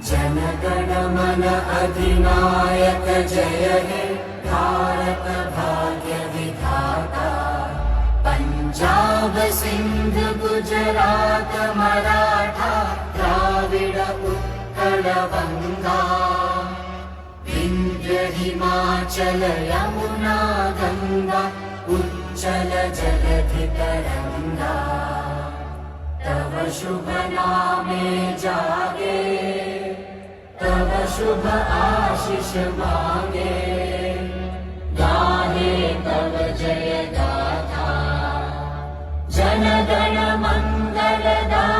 जनगण मन अधिनायक जय हे भारत भाग्य विधाता। पंजाब सिंध गुजरात मराठा द्राविड उत्कल गंगा। विंध्य हिमाचल यमुना गंगा उच्चल जलधि तरंगा। तव शुभ नामे जागे तव शुभ आशीष मांगे। गाहे तव जय गाथा जन गण मंगलदायक।